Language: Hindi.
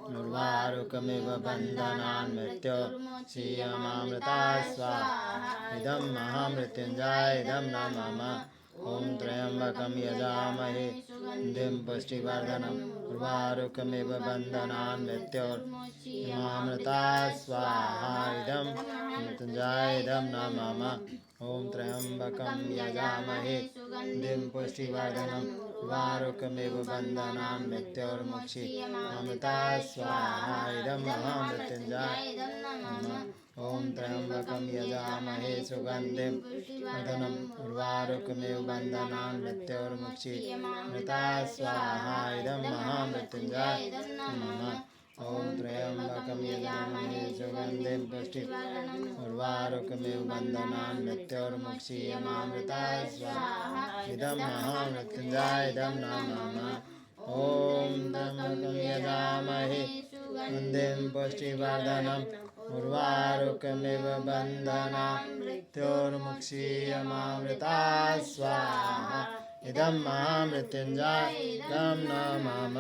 उर्वारुकमिव बन्धनान् मृत्योर्मुक्षीयमामृता स्वाहा इदं महामृत्युञ्जय इदं न मम ॐ त्र्यम्बकं यजामहे सुगन्धिं पुष्टिवर्धनम् उर्वारुकमिव बन्धनान् मृत्योर्मुक्षीयमामृता स्वाहा इदं मृत्युञ्जय इदं न मम ॐ त्र्यम्बकं यजामहे सुगन्धिं पुष्टिवर्धनम् उर्वारुकमिव बन्धनान् मृत्योर्मुक्षीयमामृता स्वाहा इदं महामृत्युञ्जय इदं न मम ॐ त्र्यम्बकं यजामहे सुगन्धिं पुष्टिवर्धनम् उर्वारुकमिव बन्धनान् मृत्योर्मुक्षीयमामृता स्वाहा इदं महामृत्युञ्जय इदं न मम ॐ त्र्यम्बकं यजामहे सुगन्धिं पुष्टिवर्धनम् उर्वारुकमिव बन्धनान् मृत्योर्मुक्षीयमामृता स्वाहा इदं महामृत्युञ्जय इदं न मम ॐ त्र्यम्बकं यजामहे सुगन्धिं पुष्टिवर्धनम् उर्वारुकमिव बन्धनान् मृत्योर्मुक्षीयमामृता स्वाहा इदं महामृत्युञ्जय इदं न मम।